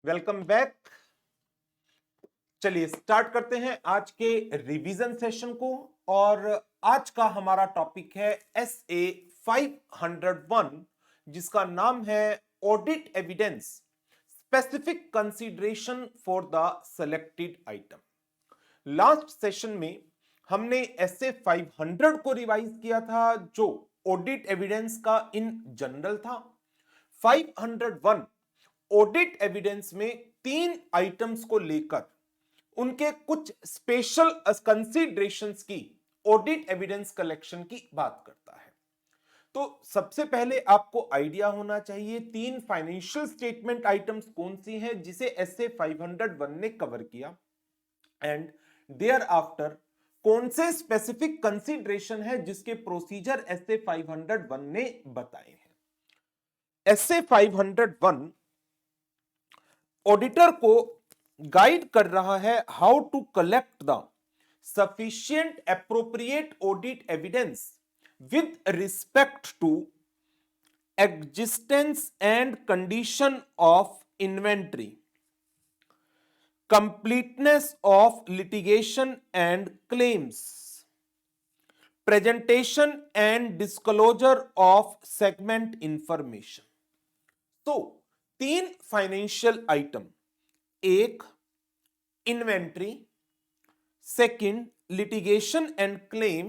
Welcome back. चलिए start करते हैं आज के रिवीजन सेशन को। और आज का हमारा टॉपिक है SA 501, जिसका नाम है audit evidence specific consideration for the selected item. Last session में हमने SA 500 को रिवाइज किया था, जो ऑडिट एविडेंस का इन जनरल था। 501 ऑडिट एविडेंस में 3 आइटम्स को लेकर उनके कुछ स्पेशल कंसीडरेशंस की ऑडिट एविडेंस कलेक्शन की बात करता है। तो सबसे पहले आपको आइडिया होना चाहिए 3 फाइनेंशियल स्टेटमेंट आइटम्स कौन सी हैं जिसे SA 501 ने कवर किया, एंड देयर आफ्टर कौन से स्पेसिफिक कंसीडरेशन है जिसके प्रोसीजर SA 501 ने बताए हैं। SA 501 ऑडिटर को गाइड कर रहा है how to collect the sufficient appropriate audit evidence with respect to existence and condition of inventory, completeness of litigation and claims, presentation and disclosure of segment information। तो 3 financial item, एक inventory, second litigation and claim,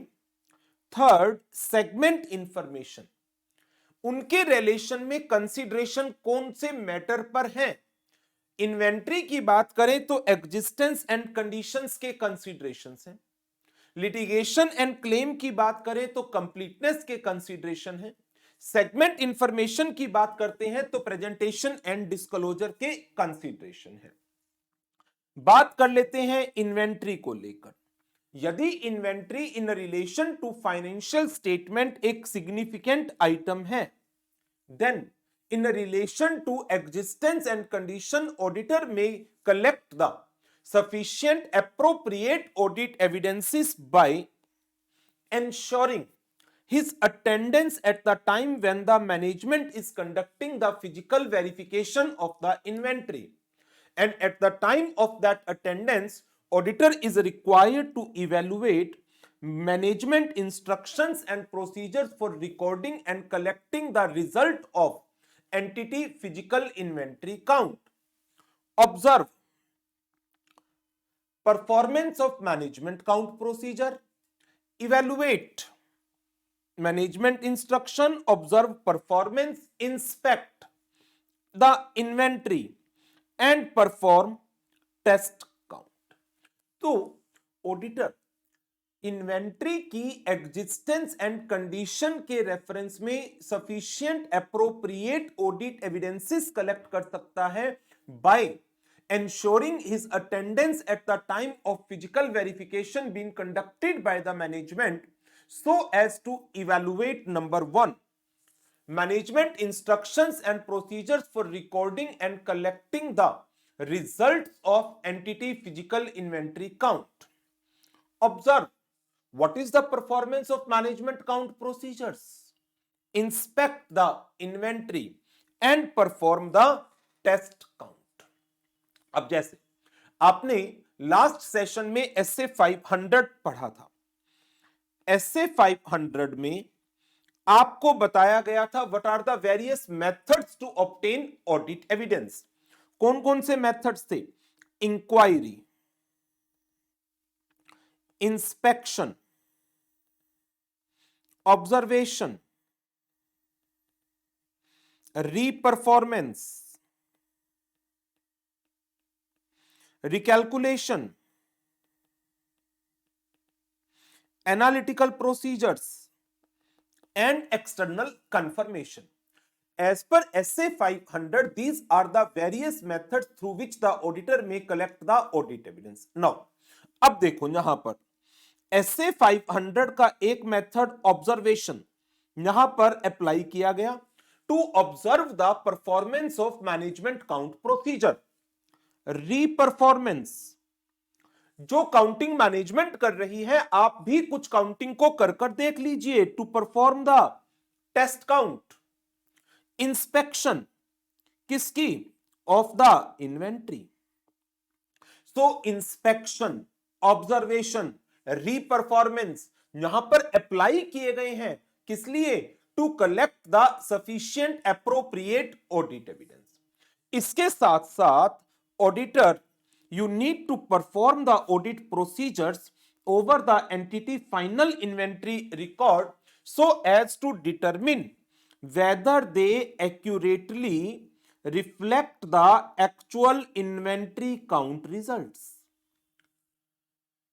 third segment information, उनके relation में consideration कौन से matter पर है। Inventory की बात करें तो एग्जिस्टेंस एंड कंडीशंस के कंसीडरेशंस हैं। लिटिगेशन एंड क्लेम की बात करें तो कंप्लीटनेस के कंसीडरेशन है। सेगमेंट इंफॉर्मेशन की बात करते हैं तो प्रेजेंटेशन एंड डिस्क्लोजर के कंसीडरेशन है। बात कर लेते हैं इन्वेंट्री को लेकर। यदि inventory in relation to financial statement एक सिग्निफिकेंट आइटम है, then in relation to existence and condition, auditor may collect the sufficient appropriate audit evidences by ensuring his attendance at the time when the management is conducting the physical verification of the inventory, and at the time of that attendance auditor is required to evaluate management instructions and procedures for recording and collecting the result of entity physical inventory count. Observe performance of management count procedure, evaluate management instruction, observe performance, inspect the inventory and perform test count। तो auditor inventory की existence and condition के reference में sufficient appropriate audit evidences collect कर सकता है bye ensuring his attendance at the time of physical verification being conducted by the management so as to evaluate number 1 management instructions and procedures for recording and collecting the results of entity physical inventory count। Observe what is the performance of management count procedures, inspect the inventory and perform the test count। अब जैसे आपने last session में SA 500 पढ़ा था, SA 500 में आपको बताया गया था what are the various methods to obtain audit evidence. कौन कौन से मेथड्स थे? Inquiry, inspection, observation, reperformance, recalculation, analytical procedures and external confirmation। As per SA 500, these are the various methods through which the auditor may collect the audit evidence। Now, अब देखो यहां पर SA 500 का एक मेथड ऑब्जर्वेशन यहां पर apply किया गया to observe the performance of management count procedure. Reperformance, जो काउंटिंग मैनेजमेंट कर रही है आप भी कुछ काउंटिंग को कर कर देख लीजिए, to perform the test count. Inspection किसकी? of the inventory. So inspection, observation, reperformance यहां पर अप्लाई किए गए हैं, किस लिए? To collect the sufficient appropriate audit evidence. इसके साथ साथ auditor, you need to perform the audit procedures over the entity final inventory record so as to determine whether they accurately reflect the actual inventory count results।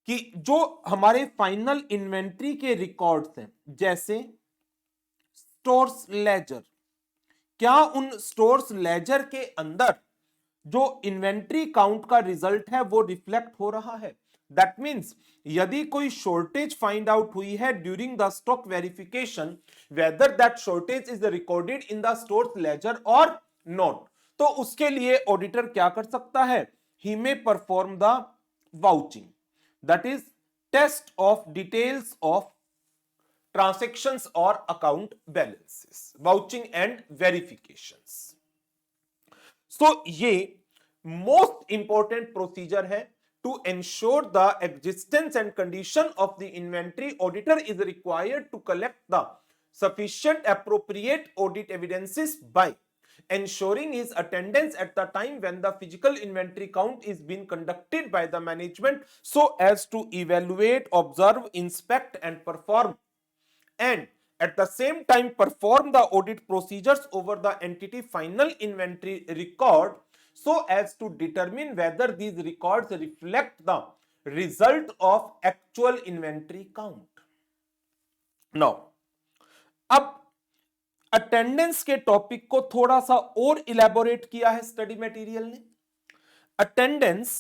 कि जो हमारे final inventory के records हैं, जैसे stores ledger, क्या उन stores ledger के अंदर जो इन्वेंट्री काउंट का रिजल्ट है वो रिफ्लेक्ट हो रहा है। दैट मींस यदि कोई शॉर्टेज फाइंड आउट हुई है during the stock verification, whether that shortage is recorded in the stores ledger और नॉट, तो उसके लिए ऑडिटर क्या कर सकता है? He may perform the vouching, that is test of details of transactions or account balances, vouching and verifications। so ये most important procedure है to ensure the existence and condition of the inventory। auditor is required to collect the sufficient appropriate audit evidences by ensuring his attendance at the time when the physical inventory count is being conducted by the management so as to evaluate, observe, inspect and perform, and at the same time perform the audit procedures over the entity final inventory record so as to determine whether these records reflect the result of actual inventory count। now अब attendance के topic को थोड़ा सा और elaborate किया है study material ने। Attendance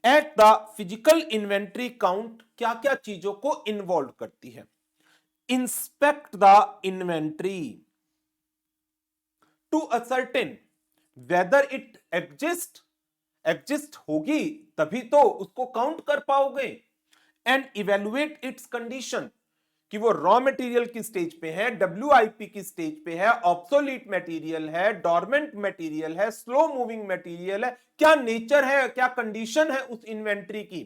at the physical inventory count क्या क्या चीजों को इन्वॉल्व करती है? Inspect the inventory to ascertain whether it exist होगी तभी तो उसको काउंट कर पाओगे। एंड इवेलुएट इट्स कंडीशन, कि वो रॉ मटेरियल की स्टेज पे है, डब्ल्यूआईपी की स्टेज पे है, ऑब्सोलीट मटेरियल है, डॉर्मेंट मटेरियल है, स्लो मूविंग मटेरियल है, क्या नेचर है, क्या कंडीशन है उस इन्वेंट्री की।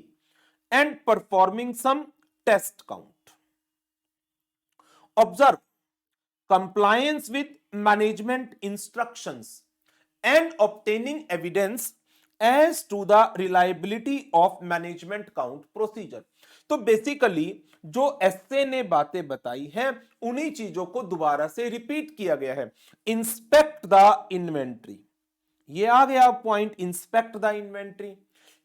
And performing some test count. Observe compliance with management instructions and obtaining evidence as to the reliability of management count procedure. तो बेसिकली जो एसए ने बातें बताई हैं उन्हीं चीजों को दोबारा से रिपीट किया गया है। इंस्पेक्ट द इन्वेंट्री, ये आ गया पॉइंट, इंस्पेक्ट द इन्वेंट्री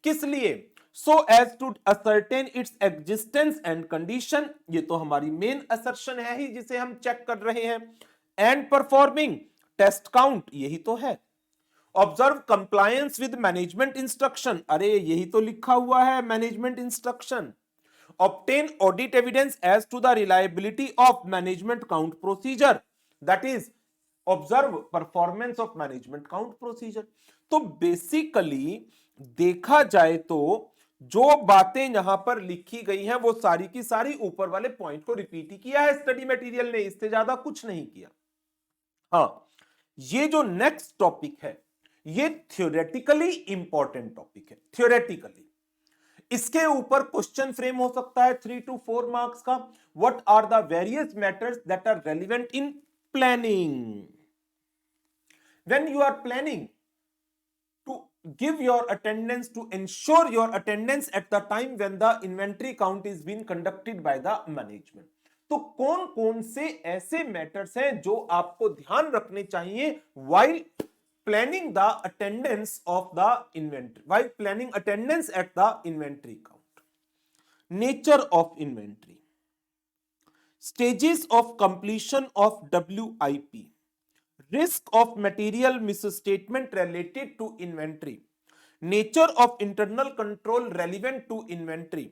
किस लिए? So as to ascertain its existence and condition, ये तो हमारी मेन असर्शन है ही जिसे हम चेक कर रहे हैं। एंड परफॉर्मिंग टेस्ट काउंट, यही तो है। Observe compliance with management instruction, अरे यही तो लिखा हुआ है management instruction. obtain audit evidence as to the reliability of management count procedure, that is observe performance of management count procedure। तो बेसिकली देखा जाए तो जो बातें यहां पर लिखी गई हैं वो सारी की सारी ऊपर वाले पॉइंट को रिपीट ही किया है स्टडी मटेरियल ने, इससे ज्यादा कुछ नहीं किया। हाँ, ये जो नेक्स्ट टॉपिक है ये थ्योरेटिकली इंपॉर्टेंट टॉपिक है। थ्योरेटिकली इसके ऊपर क्वेश्चन फ्रेम हो सकता है 3 to 4 मार्क्स का। What are the various matters that are relevant in planning? When you are planning to give your attendance, to ensure your attendance at the time when the inventory count is been conducted by the management, तो कौन कौन से ऐसे matters हैं जो आपको ध्यान रखने चाहिए while planning the attendance of the inventory, while planning attendance at the inventory count? Nature of inventory, stages of completion of WIP, risk of material misstatement related to inventory, nature of internal control relevant to inventory,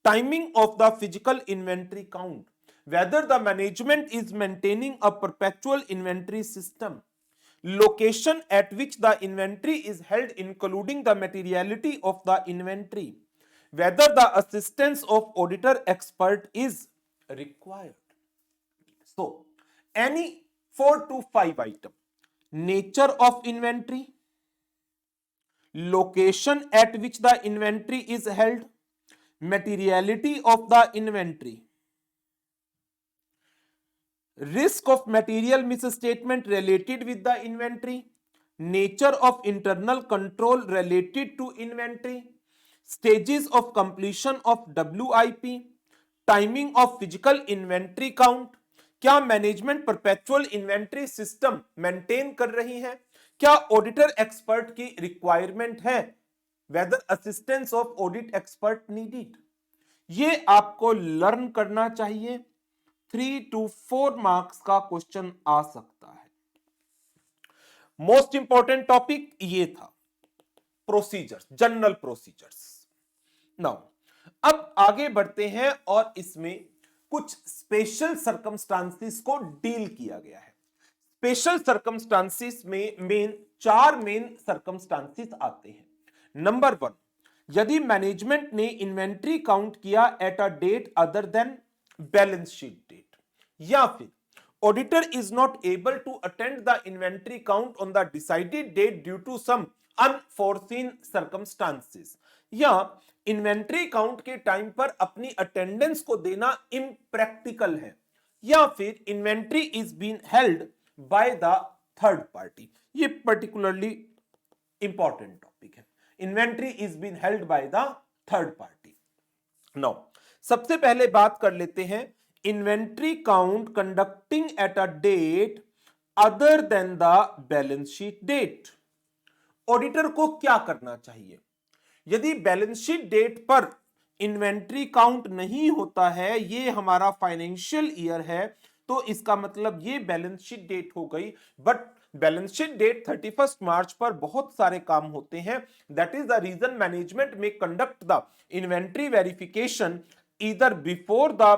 timing of the physical inventory count, whether the management is maintaining a perpetual inventory system, location at which the inventory is held including the materiality of the inventory, whether the assistance of auditor expert is required। So any 4 to 5 item: nature of inventory, location at which the inventory is held, materiality of the inventory, risk of material misstatement related with the inventory, nature of internal control related to inventory, stages of completion of WIP, timing of physical inventory count, क्या management perpetual inventory system maintain कर रही है, क्या auditor expert की requirement है, whether assistance of audit expert needed. ये आपको learn करना चाहिए। 3 to 4 मार्क्स का क्वेश्चन आ सकता है। मोस्ट इंपॉर्टेंट टॉपिक ये था, प्रोसीजर्स, जनरल प्रोसीजर्स। नाउ अब आगे बढ़ते हैं और इसमें कुछ स्पेशल सर्कमस्टांसिस को डील किया गया है। स्पेशल सर्कमस्टांसिस में चार मेन सर्कमस्टांसिस आते हैं। नंबर 1, यदि मैनेजमेंट ने इन्वेंट्री काउंट किया at a date other than balance sheet date, या फिर auditor is not able to attend the inventory count on the decided date due to some unforeseen circumstances, या inventory count के time पर अपनी attendance को देना impractical है, या फिर inventory is been held by the third party. ये पर्टिकुलरली इंपॉर्टेंट टॉपिक है, inventory is been held by the third party. Now सबसे पहले बात कर लेते हैं inventory count conducting at a date other than the balance sheet date. Auditor को क्या करना चाहिए यदि बैलेंस शीट डेट पर इन्वेंट्री काउंट नहीं होता है, ये हमारा फाइनेंशियल ईयर है, तो इसका मतलब ये बैलेंस शीट डेट हो गई। बट बैलेंस शीट डेट 31 मार्च पर बहुत सारे काम होते हैं। That is the reason management may conduct the inventory verification either before the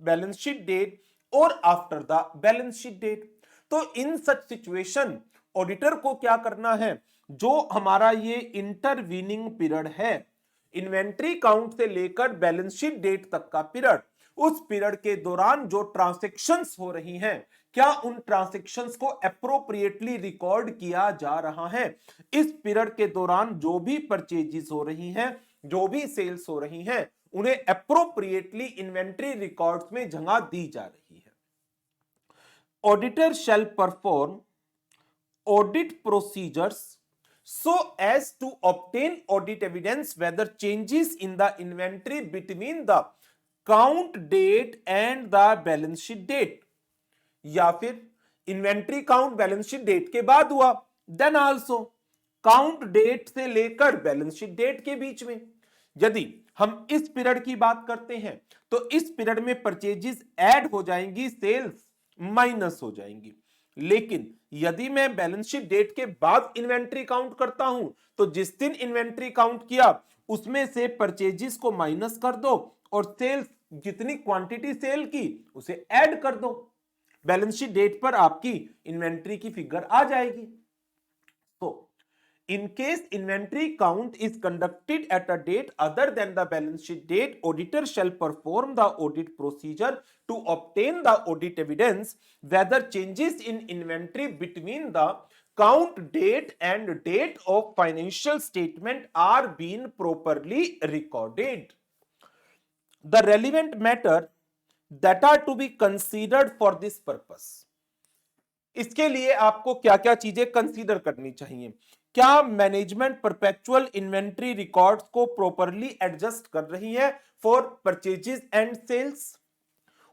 balance sheet date और after the balance sheet date. तो इन सच सिचुएशन ऑडिटर को क्या करना है, जो हमारा ये इंटरवीनिंग पीरियड है, इन्वेंट्री काउंट से लेकर बैलेंस शीट डेट तक का पीरियड, उस पीरियड के दौरान जो ट्रांजैक्शंस हो रही हैं, क्या उन ट्रांजैक्शंस को एप्रोप्रिएटली रिकॉर्ड किया जा रहा है। इस पीरियड के दौरान जो भी परचेजेस हो रही हैं, जो भी सेल्स हो रही हैं, उन्हें एप्रोप्रिएटली इन्वेंट्री रिकॉर्ड्स में जगह दी जा रही है। Auditor shell perform audit procedures so as to obtain audit evidence whether changes in the inventory between the count date and the balance sheet date, या फिर inventory count balance sheet date के बाद हुआ, देन आल्सो काउंट डेट से लेकर balance sheet date के बीच में। यदि हम इस पीरियड की बात करते हैं तो इस पीरियड में परचेजेस ऐड हो जाएंगी, सेल्स माइनस हो जाएंगी। लेकिन यदि मैं बैलेंस शीट डेट के बाद इन्वेंट्री काउंट करता हूं तो जिस दिन इन्वेंट्री काउंट किया उसमें से परचेजेस को माइनस कर दो और सेल्स, जितनी क्वांटिटी सेल की उसे ऐड कर दो, बैलेंस शीट डेट पर आपकी इन्वेंट्री की फिगर आ जाएगी। तो in case inventory count is conducted at a date other than the balance sheet date, auditor shall perform the audit procedure to obtain the audit evidence whether changes in inventory between the count date and date of financial statement are being properly recorded. The relevant matter that are to be considered for this purpose. इसके लिए आपको क्या क्या चीजें consider करनी चाहिए। क्या management perpetual inventory records को प्रॉपरली एडजस्ट कर रही है for purchases and sales?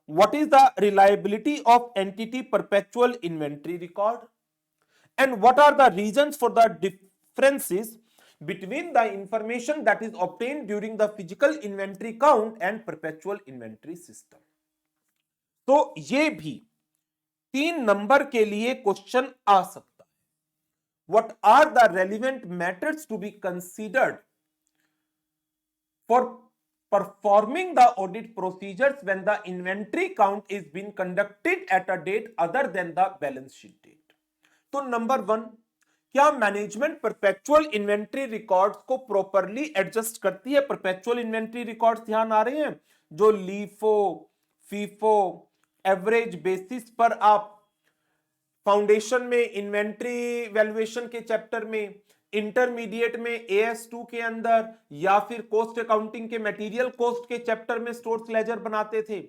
What is the reliability of entity perpetual inventory record and what are the reasons for the differences between the information that is obtained during the physical inventory count and perpetual inventory system? तो ये भी 3 number के लिए question आ सकता है। What are the relevant matters to be considered for performing the audit procedures when the inventory count is being conducted at a date other than the balance sheet date? तो number 1, क्या management perpetual inventory records को properly adjust करती है? Perpetual inventory records ध्यान आ रहे हैं, जो LIFO, FIFO, average basis पर आप फाउंडेशन में इन्वेंट्री वैल्यूएशन के चैप्टर में इंटरमीडिएट में AS2 के अंदर या फिर कॉस्ट अकाउंटिंग के मटेरियल कॉस्ट के चैप्टर में स्टोर्स लेजर बनाते थे।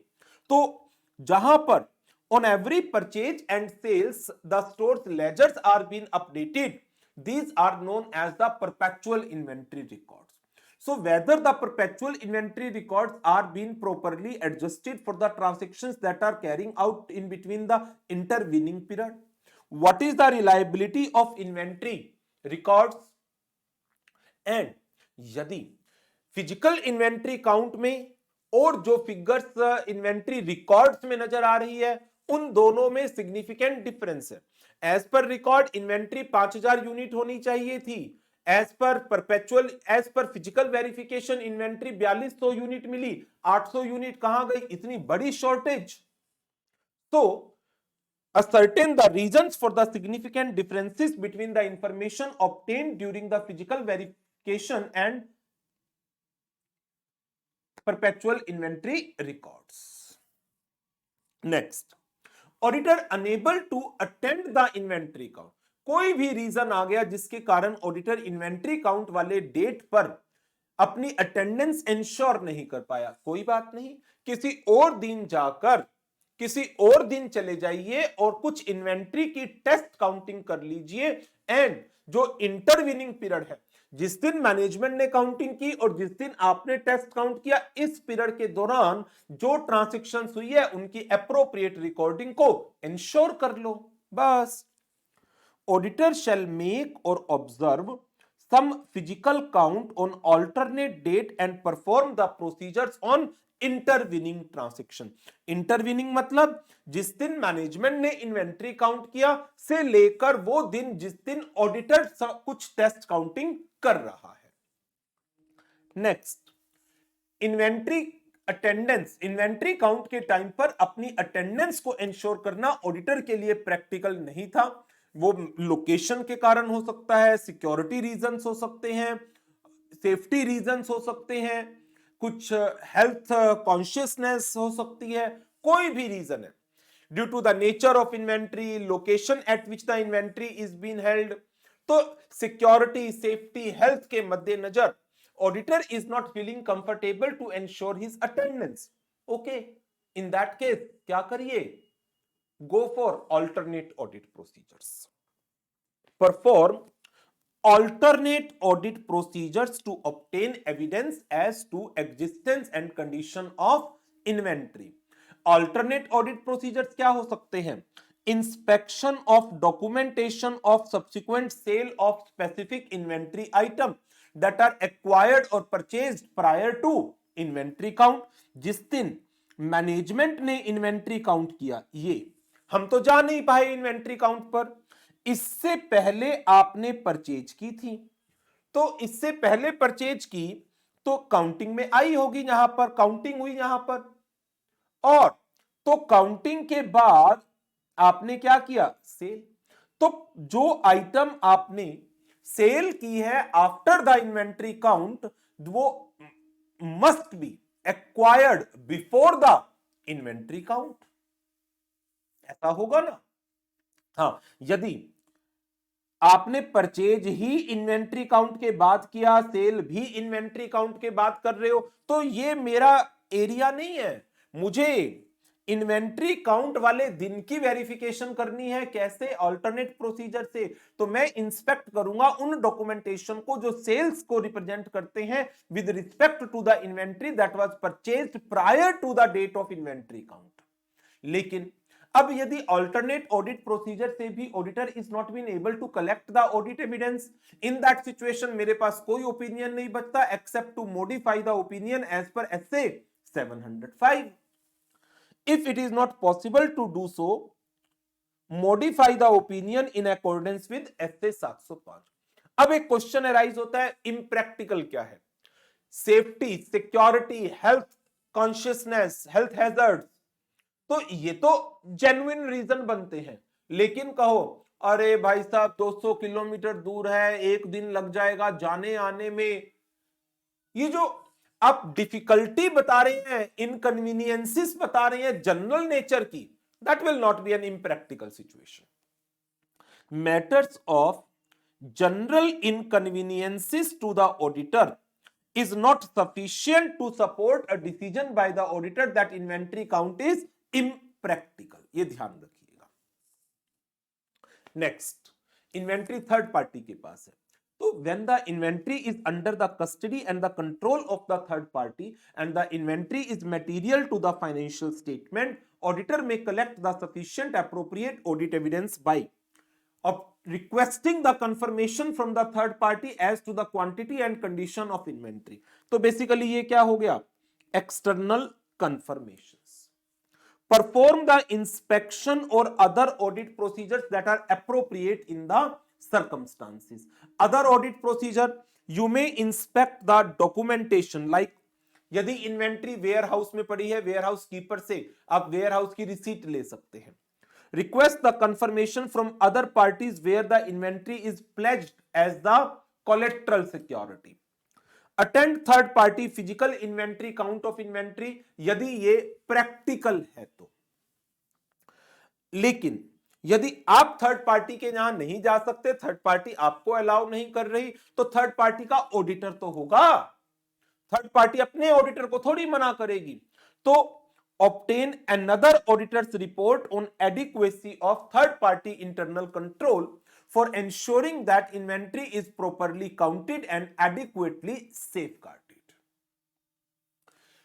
तो जहां पर on every purchase and sales the stores ledgers are being updated, these are known as the perpetual inventory records. So whether the perpetual inventory records are being properly adjusted for the transactions that are carrying out in between the intervening period, what is the reliability of inventory records, and यदि physical inventory count में और जो figures inventory records में नजर आ रही है उन दोनों में सिग्निफिकेंट डिफरेंस है। As per record inventory 5000 unit होनी चाहिए थी, as per physical verification inventory 4200 unit मिली, 800 यूनिट कहां गई, इतनी बड़ी शॉर्टेज। तो ascertain the reasons for the significant differences between the information obtained during the physical verification and perpetual inventory records. Next, auditor unable to attend the inventory count. कोई भी reason आ गया जिसके कारण ऑडिटर इन्वेंट्री काउंट वाले date पर अपनी attendance ensure नहीं कर पाया, कोई बात नहीं, किसी और दिन चले जाइए और कुछ इन्वेंट्री की टेस्ट काउंटिंग कर लीजिए। एंड जो इंटरवीनिंग पीरियड है, जिस दिन मैनेजमेंट ने काउंटिंग की और जिस दिन आपने टेस्ट काउंट किया, इस पीरियड के दौरान जो ट्रांजैक्शंस हुई है उनकी एप्रोप्रिएट रिकॉर्डिंग को इंश्योर कर लो, बस। ऑडिटर शैल मेक और observe some physical count on alternate date and perform the procedures on intervening transaction. Intervening मतलब जिस दिन मैनेजमेंट ने इन्वेंट्री काउंट किया से लेकर वो दिन जिस दिन ऑडिटर कुछ टेस्ट काउंटिंग कर रहा है। Next, inventory attendance, inventory count के टाइम पर अपनी अटेंडेंस को इंश्योर करना ऑडिटर के लिए प्रैक्टिकल नहीं था। वो लोकेशन के कारण हो सकता है, सिक्योरिटी रीजंस हो सकते हैं, सेफ्टी रीजंस हो सकते हैं, कुछ हेल्थ कॉन्शियसनेस हो सकती है, कोई भी रीजन है, due to the nature of inventory, location at which the inventory is been held. तो सिक्योरिटी, सेफ्टी, हेल्थ के मद्देनजर auditor is not feeling comfortable to ensure his attendance. Okay, in that case क्या करिए? Go for alternate audit procedures. Perform alternate audit procedures to obtain evidence as to existence and condition of inventory. Alternate audit procedures क्या हो सकते हैं? Inspection of documentation of subsequent sale of specific inventory item that are acquired or purchased prior to inventory count. जिस दिन management ने inventory count किया, ये हम तो जा नहीं पाए इन्वेंट्री काउंट पर, इससे पहले आपने परचेज की थी, तो इससे पहले परचेज की तो काउंटिंग में आई होगी, यहां पर काउंटिंग हुई यहां पर, और तो काउंटिंग के बाद आपने क्या किया? सेल। तो जो आइटम आपने सेल की है आफ्टर द इन्वेंट्री काउंट, वो must be acquired before the inventory count, ऐसा होगा ना? हाँ, यदि आपने परचेज ही इन्वेंट्री काउंट के बाद किया, सेल भी इन्वेंट्री काउंट के बाद कर रहे हो, तो ये मेरा एरिया नहीं है, मुझे इन्वेंट्री काउंट वाले दिन की वेरिफिकेशन करनी है। कैसे? अल्टरनेट प्रोसीजर से। तो मैं इंस्पेक्ट करूंगा उन डॉक्यूमेंटेशन को जो सेल्स को रिप्रेजेंट करते हैं with respect to the inventory that was purchased prior to the date of inventory count. लेकिन अब यदि अल्टरनेट ऑडिट प्रोसीजर से भी auditor is not been able to collect the audit evidence, in that situation मेरे पास कोई opinion नहीं बचता except to modify the opinion as per SA 705। If it is not possible to do so, modify the opinion in accordance with S A 705। अब एक question arise होता है, impractical क्या है? Safety, security, health consciousness, health hazard, तो ये तो genuine reason बनते हैं। लेकिन कहो अरे भाई साहब 200 किलोमीटर दूर है, एक दिन लग जाएगा जाने आने में, ये जो आप डिफिकल्टी बता रहे हैं, इनकन्वीनियंसेस बता रहे हैं जनरल नेचर की, that will not be an impractical situation. Matters of general inconveniences to the auditor is not sufficient to support a decision by the auditor that inventory count is impractical. ये ध्यान रखिएगा. Next, inventory third party के पास है. So when the inventory is under the custody and the control of the third party and the inventory is material to the financial statement, auditor may collect the sufficient appropriate audit evidence by of requesting the confirmation from the third party as to the quantity and condition of inventory. तो basically ये क्या हो गया? External confirmations. Perform the inspection or other audit procedures that are appropriate in the circumstances. Other audit procedure, you may inspect the documentation like यदि inventory ware house में पड़ी है, ware house keeper से आप वेयर हाउस की receipt ले सकते हैं. Request the confirmation from other parties where the inventory is pledged as the collateral security. Attend third party physical inventory count of inventory यदि ये प्रैक्टिकल है तो. लेकिन यदि आप थर्ड पार्टी के यहां नहीं जा सकते, थर्ड पार्टी आपको अलाउ नहीं कर रही, तो थर्ड पार्टी का ऑडिटर तो होगा. थर्ड पार्टी अपने ऑडिटर को थोड़ी मना करेगी. तो obtain another auditor's report on adequacy of third party internal control for ensuring that inventory is properly counted and adequately safeguarded.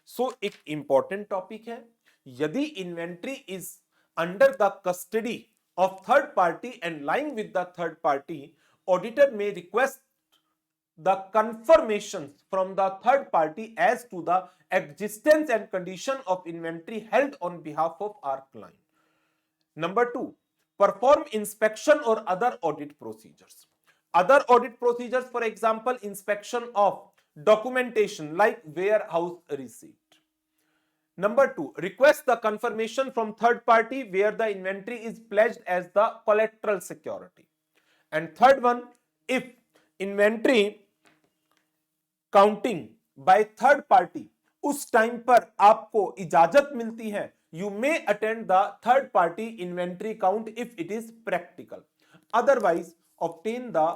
So एक important topic है, यदि inventory is under the custody of third party and lying with the third party, auditor may request the confirmations from the third party as to the existence and condition of inventory held on behalf of our client. Number 2, perform inspection or other audit procedures. Other audit procedures, for example, inspection of documentation like warehouse receipt. Number 2, request the confirmation from third party where the inventory is pledged as the collateral security. And third one, if inventory counting by third party उस time पर आपको इजाजत मिलती है, you may attend the third party inventory count if it is practical. Otherwise obtain the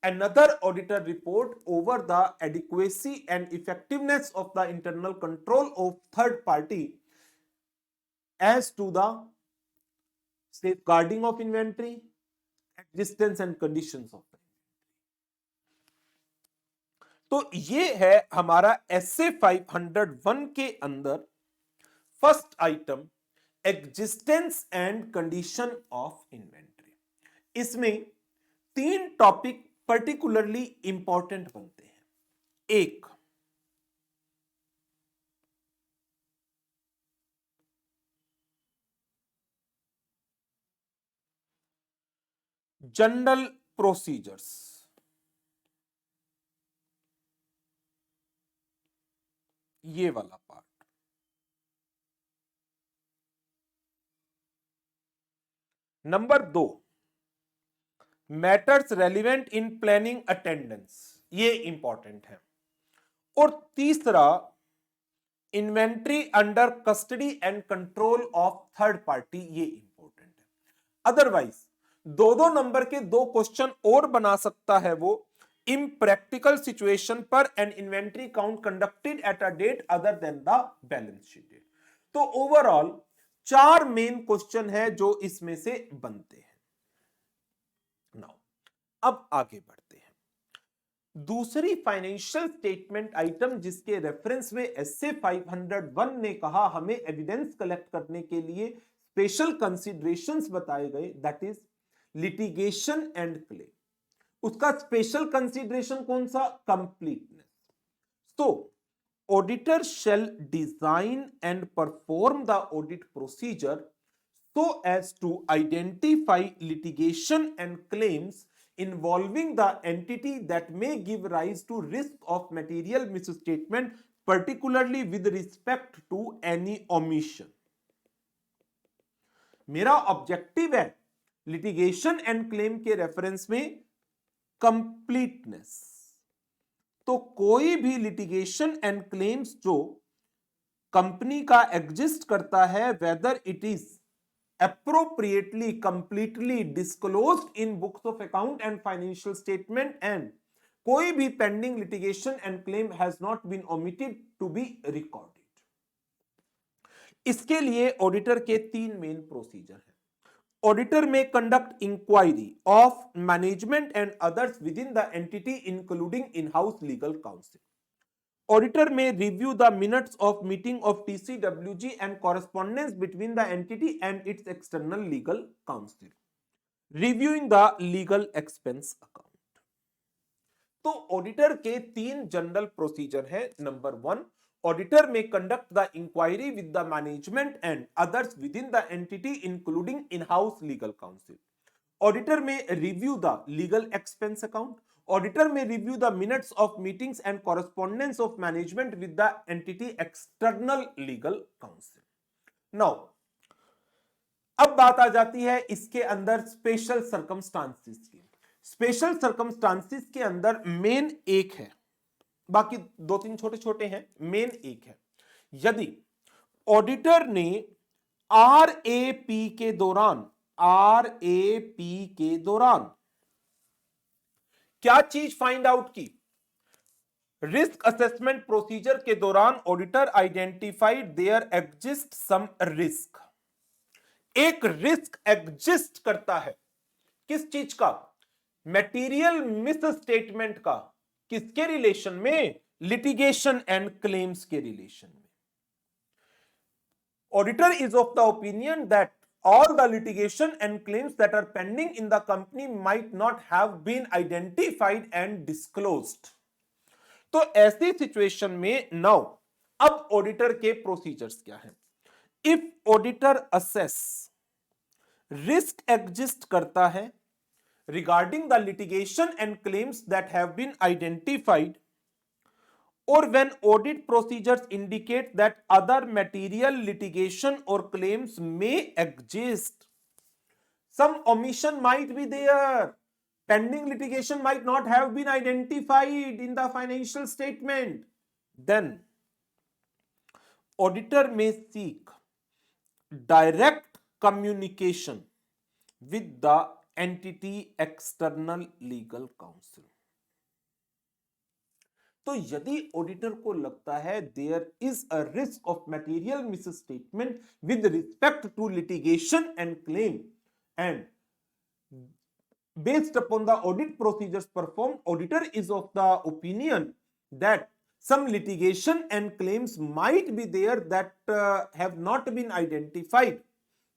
another auditor report over the adequacy and effectiveness of the internal control of third party as to the safeguarding of inventory, existence and conditions of the. तो ये है हमारा S A 501 के अंदर first item, existence and condition of inventory. इसमें 3 topic particularly important बनते हैं. एक, जनरल प्रोसीजर्स. ये वाला part. Number 2, matters relevant in planning attendance. ये इंपॉर्टेंट है. और तीसरा, inventory under custody and control of third party. ये इंपॉर्टेंट है. अदरवाइज 2-2 नंबर के 2 क्वेश्चन और बना सकता है वो impractical situation पर an inventory count conducted at a date other than the balance sheet date. तो ओवरऑल 4 मेन क्वेश्चन है जो इसमें से बनते हैं. नाउ अब आगे बढ़ते हैं. दूसरी फाइनेंशियल स्टेटमेंट आइटम जिसके रेफरेंस में एसए 501 ने कहा हमें एविडेंस कलेक्ट करने के लिए स्पेशल कंसीडरेशंस बताए गए, that is litigation and claim. उसका स्पेशल कंसीडरेशन कौन सा? कंप्लीटनेस. तो auditor shall design and perform the audit procedure so as to identify litigation and claims involving the entity that may give rise to risk of material misstatement, particularly with respect to any omission. मेरा objective है litigation and claim के reference में completeness. तो कोई भी litigation and claims जो company का exist करता है, whether it is appropriately completely disclosed in books of account and financial statement, and कोई भी pending litigation and claim has not been omitted to be recorded. इसके लिए ऑडिटर के 3 main procedure हैं. Auditor may conduct inquiry of management and others within the entity including in house legal counsel. Auditor may review the minutes of meeting of TCWG and correspondence between the entity and its external legal counsel. Reviewing the legal expense account. तो auditor के 3 general procedure है. Number 1, auditor may conduct the inquiry with the management and others within the entity including in house legal counsel. Auditor may review the legal expense account. Auditor may review the minutes of meetings and correspondence of management with the entity external legal counsel. Now अब बात आ जाती है इसके अंदर special circumstances की. Special circumstances के अंदर मेन एक है, बाकी 2-3 छोटे छोटे हैं. मेन एक है, यदि ऑडिटर ने आरएपी के दौरान क्या चीज फाइंड आउट की. रिस्क असेसमेंट प्रोसीजर के दौरान auditor identified there exist some risk. एक रिस्क एग्जिस्ट करता है. किस चीज का? मटेरियल मिस स्टेटमेंट का. किसके रिलेशन में? लिटिगेशन एंड क्लेम्स के रिलेशन में. Auditor is of the opinion that all the litigation and claims that are pending in the company might not have been identified and disclosed. तो ऐसी situation में now अब auditor के procedures क्या हैं. If auditor assess risk exist करता है regarding the litigation and claims that have been identified, or when audit procedures indicate that other material litigation or claims may exist, some omission might be there. Pending litigation might not have been identified in the financial statement. Then auditor may seek direct communication with the entity external legal counsel. तो यदि auditor को लगता है there is a risk of material misstatement with respect to litigation and claim, and based upon the audit procedures performed, auditor is of the opinion that some litigation and claims might be there that have not been identified.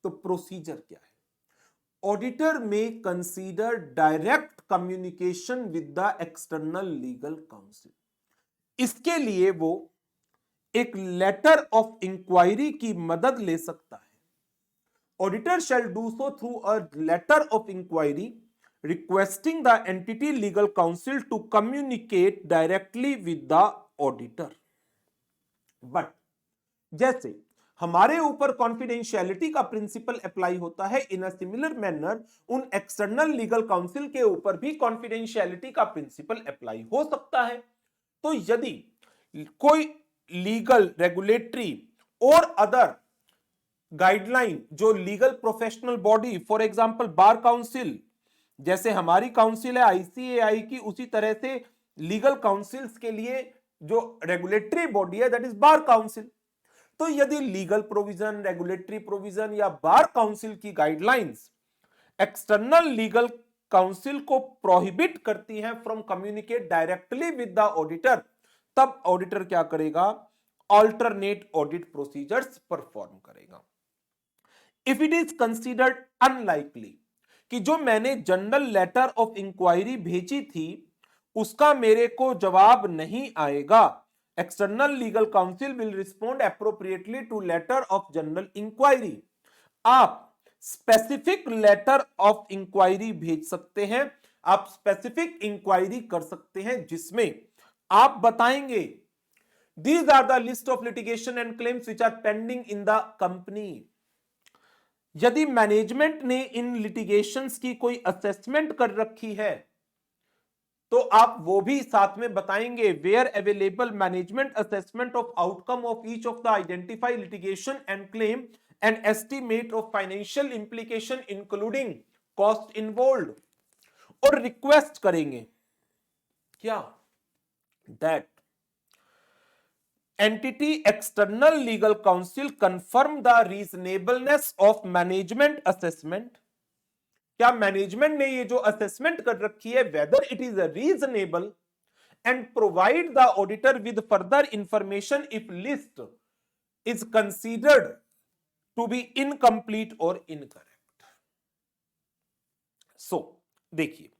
तो procedure क्या है? Auditor में consider direct communication with the external legal council. इसके लिए वो एक letter of inquiry की मदद ले सकता है. Auditor shall do so through a letter of inquiry requesting the entity legal counsel to communicate directly with the auditor. But जैसे हमारे ऊपर कॉन्फिडेंशियलिटी का प्रिंसिपल अप्लाई होता है, इन अ सिमिलर मैनर उन एक्सटर्नल लीगल काउंसिल के ऊपर भी कॉन्फिडेंशियलिटी का प्रिंसिपल अप्लाई हो सकता है. तो यदि कोई लीगल, रेगुलेटरी और अदर गाइडलाइन जो legal professional body, for example bar council, जैसे हमारी काउंसिल है आईसीएआई की, उसी तरह से लीगल काउंसिल्स के लिए जो रेगुलेटरी बॉडी है दैट इज बार काउंसिल. तो यदि लीगल प्रोविजन, रेगुलेटरी प्रोविजन या बार काउंसिल की गाइडलाइंस एक्सटर्नल लीगल काउंसिल को प्रोहिबिट करती हैं from communicate directly with the auditor, तब ऑडिटर क्या करेगा? अल्टरनेट ऑडिट प्रोसीजर्स परफॉर्म करेगा. If it is considered unlikely कि जो मैंने जनरल लेटर ऑफ इंक्वायरी भेजी थी उसका मेरे को जवाब नहीं आएगा, external legal counsel will respond appropriately to letter of general inquiry. आप स्पेसिफिक लेटर ऑफ इंक्वायरी भेज सकते हैं, आप स्पेसिफिक इंक्वायरी कर सकते हैं जिसमें आप बताएंगे these are the list of litigation and claims which are pending in the company. यदि मैनेजमेंट ने इन लिटिगेशंस की कोई असेसमेंट कर रखी है तो आप वो भी साथ में बताएंगे, where available management assessment of outcome of each of the identified litigation and claim an estimate of financial implication including cost involved, और रिक्वेस्ट करेंगे क्या, that entity external legal counsel confirm the reasonableness of management assessment, क्या management ने ये जो assessment कर रखी है whether it is reasonable, and provide the auditor with further information if list is considered to be incomplete और incorrect. So देखिए,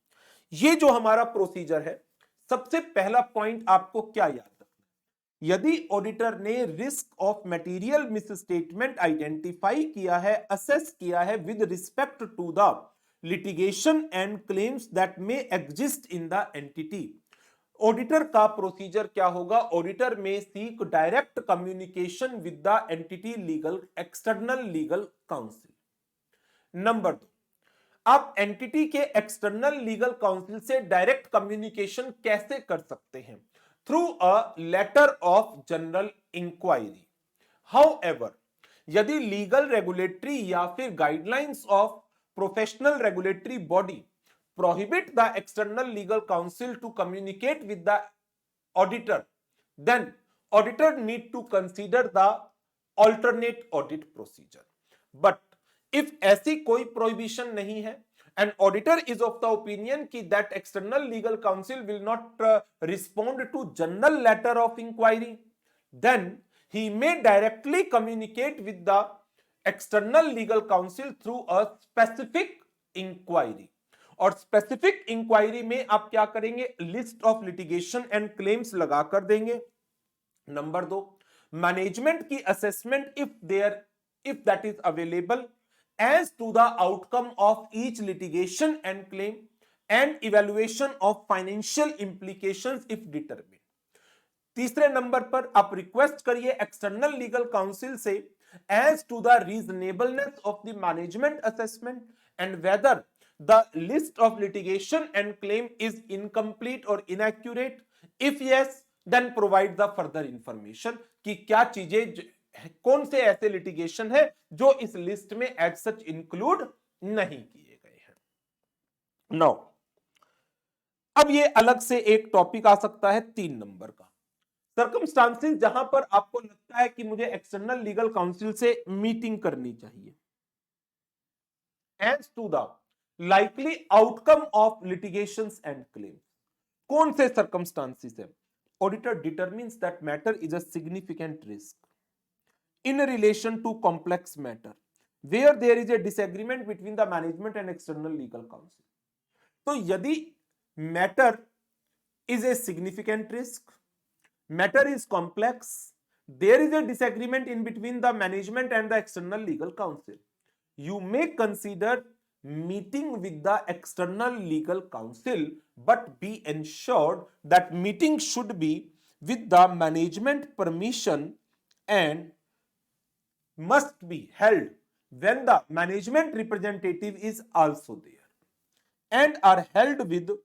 ये जो हमारा प्रोसीजर है, सबसे पहला पॉइंट आपको क्या याद रखना है, यदि ऑडिटर ने risk of material misstatement identify किया है, असेस किया है with respect to the litigation and claims that may exist in the entity, auditor का प्रोसीजर क्या होगा, auditor may seek direct communication with the entity legal external legal counsel. Number 2, आप entity के external legal counsel से direct communication कैसे कर सकते हैं, through a letter of general inquiry. However, यदि लीगल रेगुलेटरी या फिर guidelines of professional regulatory body prohibit the external legal counsel to communicate with the auditor, then auditor need to consider the alternate audit procedure. But if ऐसी कोई prohibition नहीं है and auditor is of the opinion कि that external legal counsel will not respond to general letter of inquiry, then he may directly communicate with the external legal counsel through a specific inquiry. और specific inquiry में आप क्या करेंगे, list of litigation and claims लगा कर देंगे। Number 2, management की assessment if that is available as to the outcome of each litigation and claim and evaluation of financial implications if determine. तीसरे नंबर पर आप रिक्वेस्ट करिए एक्सटर्नल लीगल काउंसिल से as to the reasonableness of the management assessment and whether the list of litigation and claim is incomplete or inaccurate. If yes, then provide the further information कि क्या चीजें, कौन से ऐसे litigation है जो इस लिस्ट में एज सच इंक्लूड नहीं किए गए हैं। नाउ अब ये अलग से एक टॉपिक आ सकता है 3 नंबर का, सर्कमस्टांसेस जहां पर आपको लगता है कि मुझे एक्सटर्नल लीगल काउंसिल से मीटिंग करनी चाहिए as to the likely outcome of litigations and claims. कौन से सर्कमस्टांसेस है, auditor determines that matter is a significant risk in relation to complex matter where there is a disagreement between the management and external legal counsel. तो यदि matter is a significant risk, matter is complex, there is a disagreement in between the management and the external legal counsel, you may consider meeting with the external legal counsel, but be ensured that meeting should be with the management permission and must be held when the management representative is also there and are held with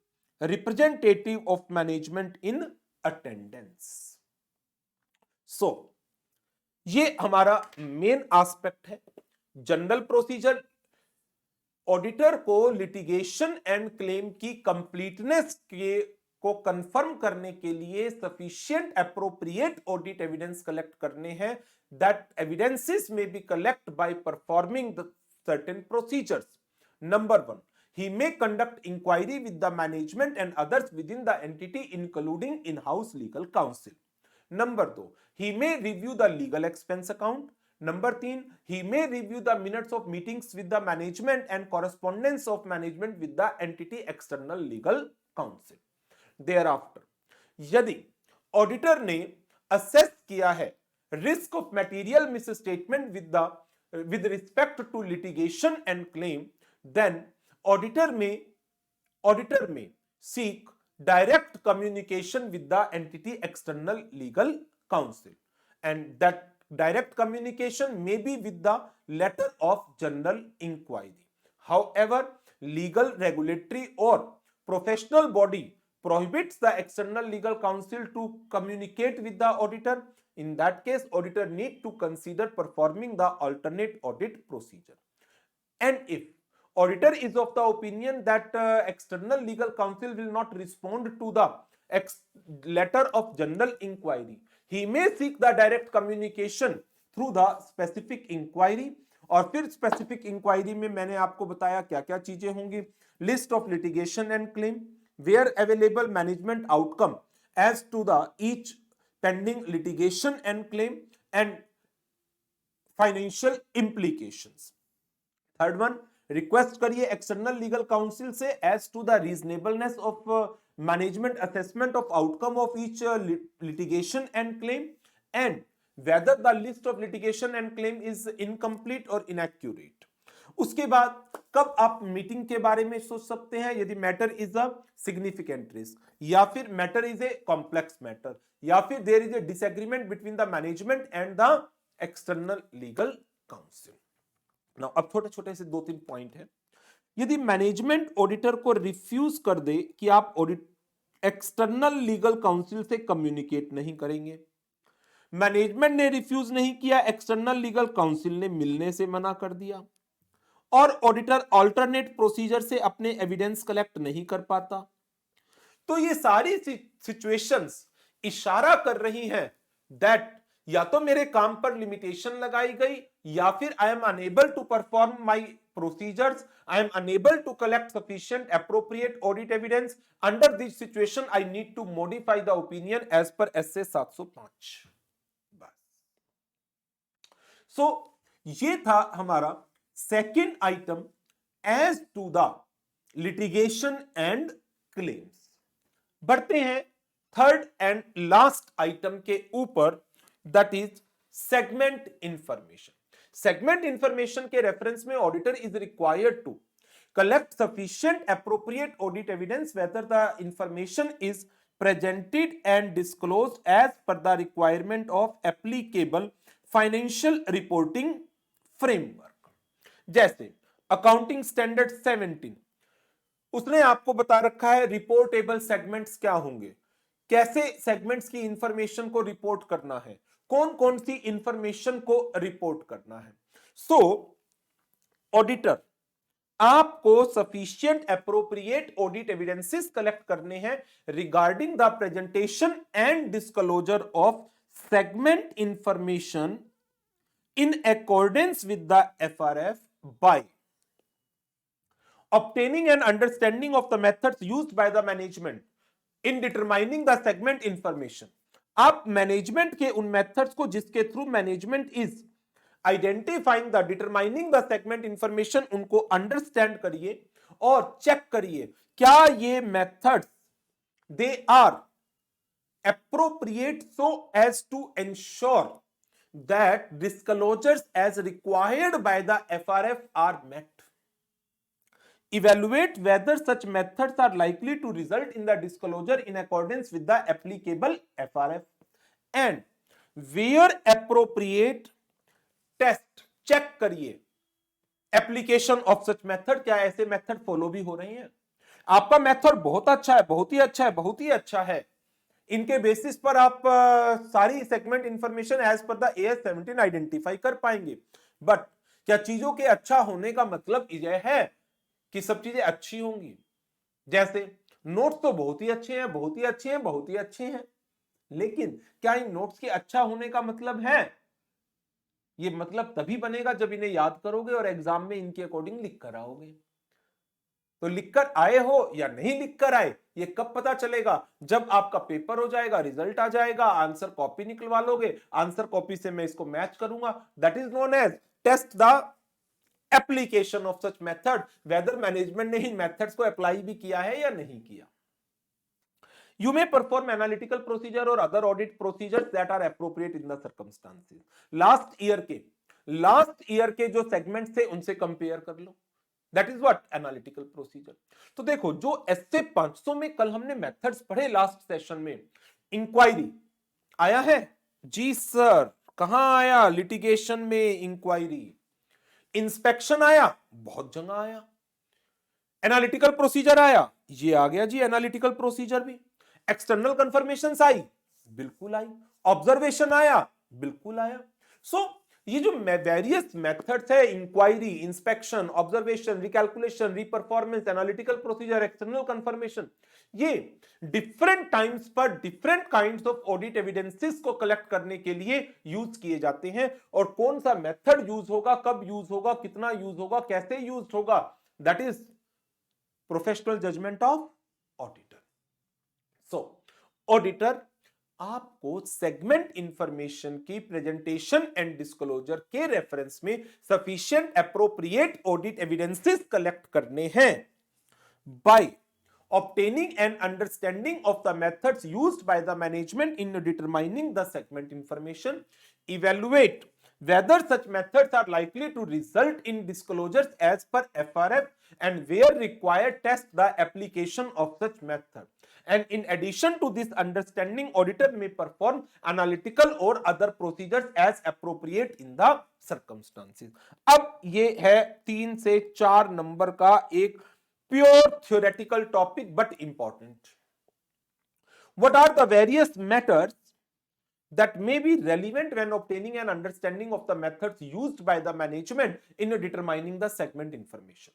representative of management in attendance. So ये हमारा main aspect है। General procedure, auditor को litigation and claim की completeness को confirm करने के लिए sufficient appropriate audit evidence collect करने हैं। That evidences may be collect by performing the certain procedures. Number 1, he may conduct inquiry with the management and others within the entity including in-house legal counsel. Number 2, he may review the legal expense account. Number 3, he may review the minutes of meetings with the management and correspondence of management with the entity external legal counsel. Thereafter, यदि auditor ने assess किया है risk of material misstatement with respect to litigation and claim, then auditor may seek direct communication with the entity external legal counsel and that direct communication may be with the letter of general inquiry. However, legal regulatory और professional body prohibits the external legal counsel to communicate with the auditor in that case auditor need to consider performing the alternate audit procedure. And if auditor is of the opinion that external legal counsel will not respond to the letter of general inquiry, he may seek the direct communication through the specific inquiry. और फिर specific inquiry में मैंने आपको बताया क्या क्या चीजें होंगी, list of litigation and claim, where available management outcome as to the each pending litigation and claim and financial implications. Third one, request करिए एक्सटर्नल लीगल काउंसिल से as to the reasonableness of management assessment of outcome of each litigation and claim and whether the list of litigation and claim is incomplete or inaccurate. उसके बाद कब आप meeting के बारे में सोच सकते हैं, यदि matter is a significant risk, या फिर matter is a complex matter, या फिर there is a disagreement between the management and the external legal counsel. Now अब छोटे छोटे से 2-3 पॉइंट है। यदि मैनेजमेंट ऑडिटर को रिफ्यूज कर दे कि आप ऑडिट एक्सटर्नल लीगल काउंसिल से कम्युनिकेट नहीं करेंगे, मैनेजमेंट ने रिफ्यूज नहीं किया, एक्सटर्नल लीगल काउंसिल ने मिलने से मना कर दिया, और ऑडिटर अल्टरनेट प्रोसीजर से अपने एविडेंस कलेक्ट नहीं कर पाता, तो ये सारी सिचुएशंस इशारा कर रही हैं दैट या तो मेरे काम पर लिमिटेशन लगाई गई, या फिर I am unable to perform my procedures, I am unable to collect sufficient appropriate audit evidence. Under this situation I need to modify the opinion as per SA 705। So ये था हमारा second item as to the litigation and claims. बढ़ते हैं third and last item के ऊपर, that is segment information. Segment information के reference में auditor is required to collect sufficient appropriate audit evidence whether the information is presented and disclosed as per the requirement of applicable financial reporting framework. जैसे accounting standard 17 उसने आपको बता रखा है reportable segments क्या होंगे, कैसे सेगमेंट्स की इंफॉर्मेशन को रिपोर्ट करना है, कौन कौन सी इंफॉर्मेशन को रिपोर्ट करना है। सो ऑडिटर आपको sufficient appropriate audit evidences collect करने हैं regarding the presentation and disclosure of segment information in accordance with the FRF by obtaining an understanding of the methods used by the management in determining the segment information। आप management के उन methods को जिसके through management is identifying the determining the segment information, उनको understand करिए और check करिए क्या ये methods they are appropriate so as to ensure that disclosures as required by the FRF are met. Evaluate whether such methods are likely to result in the disclosure in accordance with the applicable FRF and where appropriate test check करिए application of such method, क्या ऐसे method follow भी हो रहे हैं। आपका method बहुत अच्छा है, बहुत ही अच्छा है, बहुत ही अच्छा है, इनके बेसिस पर आप सारी segment information as per the AS 17 identify कर पाएंगे। बट क्या चीजों के अच्छा होने का मतलब यह है कि सब चीजें अच्छी होंगी? जैसे नोट्स तो बहुत ही अच्छे हैं, बहुत ही अच्छे हैं, बहुत ही अच्छे हैं, लेकिन क्या इन नोट्स के अच्छा होने का मतलब है? ये मतलब तभी बनेगा जब इन्हें याद करोगे और एग्जाम में इनके अकॉर्डिंग लिख कर आओगे। तो लिखकर आए हो या नहीं लिखकर आए ये कब पता चलेगा? जब आपका पेपर हो जाएगा, रिजल्ट आ जाएगा, आंसर कॉपी निकलवा लोगे, आंसर कॉपी से मैं इसको मैच करूंगा, that is known as test the application of such method, whether management ने इन मेथड्स को अप्लाई भी किया है या नहीं किया। You may perform analytical procedure or other audit procedures that are appropriate in the circumstances। Last year के जो सेगमेंट थे उनसे कंपेयर कर लो, that is what analytical procedure. तो देखो जो एसए 500 में कल हमने मेथड्स पढ़े लास्ट सेशन में, इंक्वायरी आया है जी सर, कहां आया? लिटिगेशन में इंक्वायरी। इंस्पेक्शन आया, बहुत जगह आया। एनालिटिकल प्रोसीजर आया, ये आ गया जी एनालिटिकल प्रोसीजर भी। एक्सटर्नल कंफर्मेशंस आई, बिल्कुल आई। ऑब्जर्वेशन आया, बिल्कुल आया। सो ये जो वेरियस मेथड्स है, inquiry, inspection, observation, recalculation, reperformance, analytical procedure, external confirmation, ये डिफरेंट टाइम्स पर different kinds of audit evidences को कलेक्ट करने के लिए यूज किए जाते हैं। और कौन सा मेथड यूज होगा, कब यूज होगा, कितना यूज होगा, कैसे यूज होगा, that is professional judgement of auditor. So auditor आपको सेगमेंट इंफॉर्मेशन की प्रेजेंटेशन एंड डिस्क्लोजर के रेफरेंस में sufficient appropriate audit evidences collect करने हैं by obtaining an understanding of the methods used by the management in determining the segment information, evaluate whether such methods are likely to result in disclosures as per FRF, and where required test the application of such method. And in addition to this understanding, auditor may perform analytical or other procedures as appropriate in the circumstances. अब ये है 3 से 4 number का एक pure theoretical topic but important. What are the various matters that may be relevant when obtaining an understanding of the methods used by the management in determining the segment information?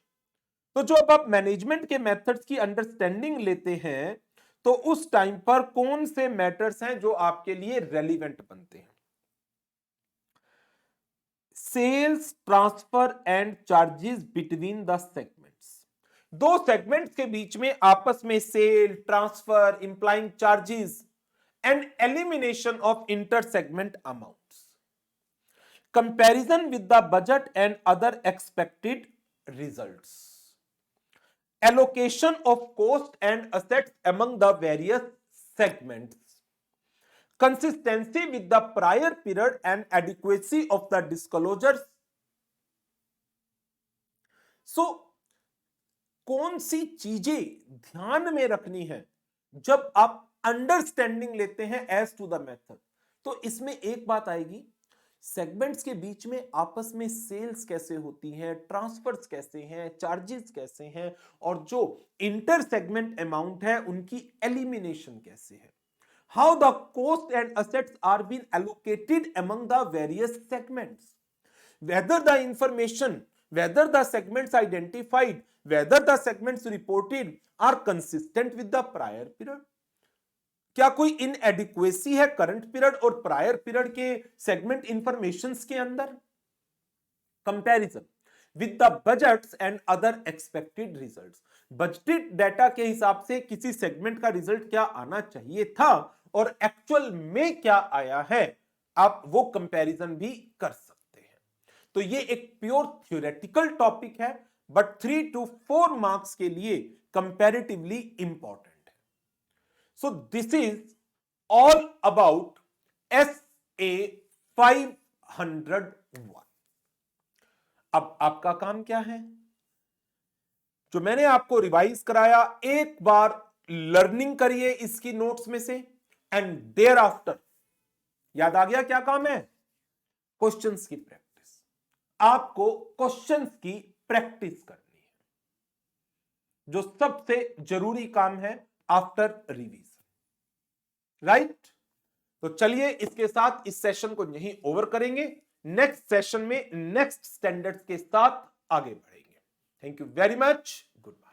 तो जो अब आप management के methods की understanding लेते हैं तो उस टाइम पर कौन से मैटर्स हैं जो आपके लिए रेलिवेंट बनते हैं? Sales transfer and charges between the segments. दो सेगमेंट्स के बीच में आपस में sale, transfer, implying charges and elimination of inter segment amounts, comparison with the budget and other expected results, allocation of cost and assets among the various segments, consistency with the prior period and adequacy of the disclosures. So कौन सी चीजें ध्यान में रखनी है जब आप understanding लेते हैं एज टू द मेथड? तो इसमें एक बात आएगी, सेगमेंट्स के बीच में आपस में सेल्स कैसे होती हैं, ट्रांसफर्स कैसे हैं, चार्जेस कैसे हैं, और जो इंटर सेगमेंट अमाउंट है उनकी एलिमिनेशन कैसे है, how the cost and assets are been allocated among the various segments, whether the information, whether the segments identified, whether the segments reported are consistent with the prior period. क्या कोई inadequacy है current period और prior period के segment informations के अंदर? Comparison with the budgets and other expected results, budgeted data के हिसाब से किसी सेगमेंट का रिजल्ट क्या आना चाहिए था और एक्चुअल में क्या आया है, आप वो कंपैरिजन भी कर सकते हैं। तो ये एक प्योर थ्योरेटिकल टॉपिक है बट 3 to 4 मार्क्स के लिए comparatively important. So this is all about SA 501. अब आपका काम क्या है? जो मैंने आपको रिवाइज कराया एक बार लर्निंग करिए इसकी नोट्स में से, एंड देयर आफ्टर याद आ गया क्या काम है? क्वेश्चंस की प्रैक्टिस। आपको क्वेश्चंस की प्रैक्टिस करनी है, जो सबसे जरूरी काम है आफ्टर रिवीजन, राइट? तो चलिए इसके साथ इस सेशन को यहीं ओवर करेंगे। नेक्स्ट सेशन में नेक्स्ट स्टैंडर्ड्स के साथ आगे बढ़ेंगे। Thank you very much, good bye.